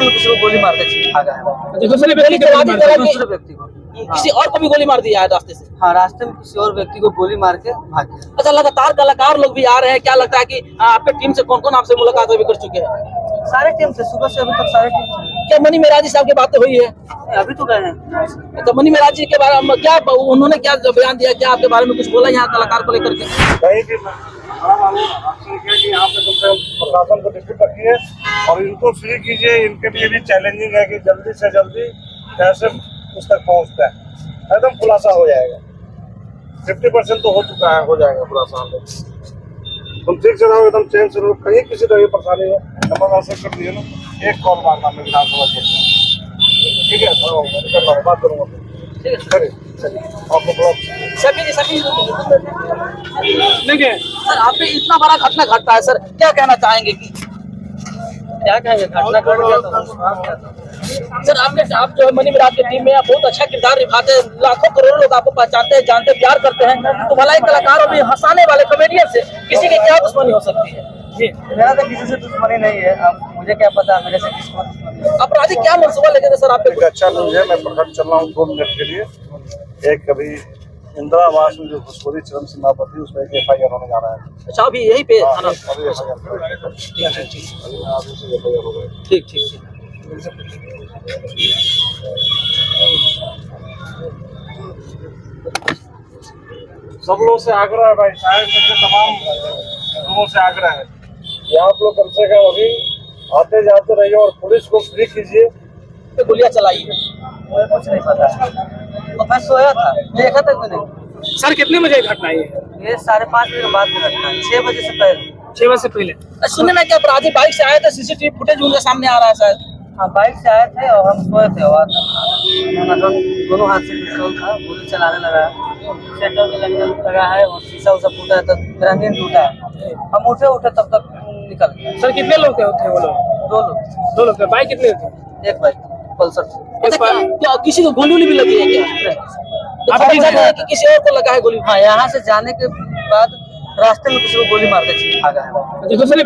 रास्ते में किसी को गोली मार के भागा है। दूसरे व्यक्ति को किसी और को भी गोली मार दिया है रास्ते से। हाँ, रास्ते में किसी और व्यक्ति को गोली मार के भाग गया। अच्छा, लगातार कलाकार लोग भी आ रहे हैं, क्या लगता है कि आपके टीम से कौन कौन आपसे मुलाकात अभी कर चुके हैं? सारे टीम से सुबह से अभी तक सारे टीम से। क्या मनी मेराज जी साहब की बातें हुई है? अभी तो गए हैं। तो मनी मेराज जी के बारे में क्या उन्होंने क्या बयान दिया, क्या आपके बारे में कुछ बोला यहाँ कलाकार को लेकर के? यहाँ पे कम से कम प्रशासन को डिस्ट्रिक्ट रखिए और इनको फ्री कीजिए। इनके लिए भी चैलेंजिंग है कि जल्दी से जल्दी कैसे उस तक पहुँचता है, एकदम खुलासा हो जाएगा। 50% तो हो चुका है, हो जाएगा खुलासा। तुम ठीक से रहो, एकदम चैन से रहो, कहीं किसी तरह की परेशानी हो नंबर मैसेज कर दिए ना, एक कॉल मारना, मैं विधानसभा क्षेत्र। ठीक है, बात करूँगा। देखिए सर, आप पे इतना बड़ा घटना घटता है सर, क्या कहना चाहेंगे कि क्या कहेंगे, घटना घट गया तो सर आप जो है मनी मेराज की टीम में आप बहुत अच्छा किरदार निभाते हैं, लाखों करोड़ों लोग आपको पहचानते हैं, जानते, प्यार करते हैं, तो भला एक कलाकार और भी हंसाने वाले कॉमेडियन से किसी की क्या दुश्मनी हो सकती है? जी, मेरा तो किसी से दुश्मनी नहीं है। अब मुझे क्या पता मेरे से किसको दुश्मनी है। अपराधी क्या मनसूबा लेके थे सर आप पे? अच्छा न्यूज है, मैं प्रखंड चल रहा हूँ 2 मिनट के लिए। एक कभी इंदिरा आवास में जो घुसखोरी चरण सिन्हा थी, उसमें एक FIR होने जा रहा है। अच्छा, अभी यही पे थाना? ठीक ठीक। सब लोग से आग्रह है भाई, शायद तमाम लोगों से आग्रह है कि आप लोग कम से कम अभी आते जाते रहिए और पुलिस को फ्री कीजिए। तो गोलियां चलाई है, मुझे कुछ नहीं पता। तो मैं सोया था, देखा तक मैंने। सर कितने बजे घटना है ये 5:30 बजे बाद में घटना है, 6 बजे से पहले। 6 बजे से पहले सुनने में क्या अपराधी बाइक से आए थे, CCTV फुटेज उनके सामने आ रहा है शायद? हाँ, बाइक से आए थे और हम सोए थे। और दोनों हाथ से पिस्तौल था, गोली चलाने लगा, सेंटर में लगने लगा है और शीशा उसा फूटा है, तब मेरा नींद टूटा है। हम उठे तब तक निकल गया। सर कितने लोग थे वो लोग? 2 लोग। बाइक कितने थे? एक बाइक पल्सर से। क्या किसी को गोली भी लगी है क्या? तो किसी और को लगा है गोली? हाँ, यहाँ से जाने के बाद रास्ते में किसी को गोली मार के भागा है। दूसरे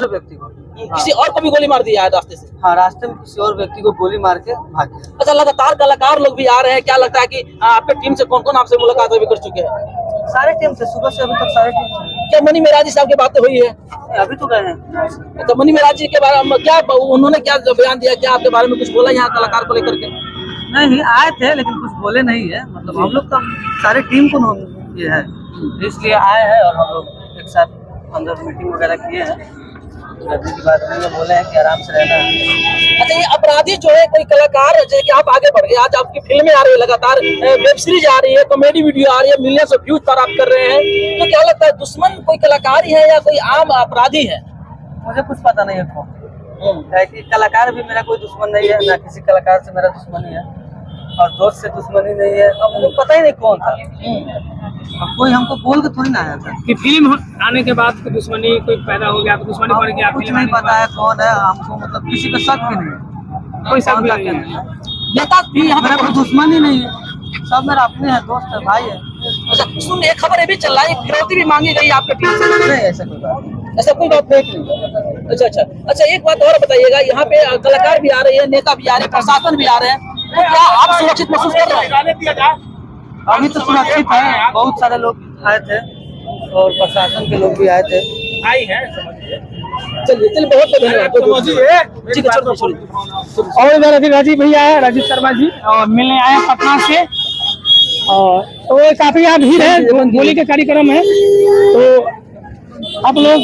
व्यक्ति को किसी और को भी गोली मार दिया है रास्ते से? हाँ, रास्ते में किसी और व्यक्ति को गोली मार के भाग गया। अच्छा, लगातार कलाकार लोग भी आ रहे हैं, क्या लगता है कि आपके टीम से कौन कौन आपसे मुलाकात अभी कर चुके हैं? सारे टीम से, सुबह से अभी तक सारे टीम से। क्या मनी मेराज जी साहब की बातें हुई है? अभी तो गए हैं। तो मनी मेराज जी के बारे में क्या उन्होंने क्या बयान दिया, क्या आपके बारे में कुछ बोला यहाँ कलाकार को लेकर के? नहीं, आए थे लेकिन कुछ बोले नहीं है। मतलब हम लोग तो सारे टीम को ये है, इसलिए आए हैं और हम लोग एक साथ अंदर मीटिंग वगैरह किए हैं। करने के बाद बोले हैं कि आराम से रहना है। अच्छा, ये अपराधी जो है कोई कलाकार, जैसे कि आप आगे बढ़ गए, आज आपकी फिल्में आ रही है, लगातार वेब सीरीज आ रही है, कॉमेडी वीडियो आ रही है, मिलियंस ऑफ व्यूज पर आप कर रहे हैं, तो क्या लगता है दुश्मन कोई कलाकार ही है या कोई आम अपराधी है? मुझे कुछ पता नहीं है कौन है कि कलाकार भी मेरा कोई दुश्मन नहीं है, ना किसी कलाकार से मेरा दुश्मनी है और दोस्त से दुश्मनी नहीं है। अब मुझे पता ही नहीं कौन था। कोई हमको बोल के थोड़ी ना आया था कि फिल्म आने के बाद दुश्मनी कोई पैदा हो गया, तो दुश्मनी बढ़ गया। कुछ नहीं पता है कौन है हमको, मतलब किसी का शक भी नहीं है, कोई शक भी नहीं है। नेता भी यहाँ मेरा कोई दुश्मनी नहीं है, सब मेरा अपने है, दोस्त है, भाई है। अच्छा, सुन, एक खबर ये भी चल रहा है, फिरौती भी मांगी गई आपके टीम से? नहीं, ऐसा कोई बात नहीं। ऐसा कोई बात नहीं। अच्छा, एक बात और बताइएगा, यहाँ पे कलाकार भी आ रही है, नेता भी आ रहे हैं, प्रशासन भी आ रहे हैं, तो क्या आप सुरक्षित महसूस कर रहे हैं? अभी तो सुरक्षित है, बहुत सारे लोग आए थे और प्रशासन के लोग भी आए थे। चलिए, बहुत धन्यवाद। ठीक है, और इधर राजीव भैया है, राजीव शर्मा जी, और मिलने आए पटना से, और तो काफी यहाँ भीड़ है, होली के कार्यक्रम है, तो आप लोग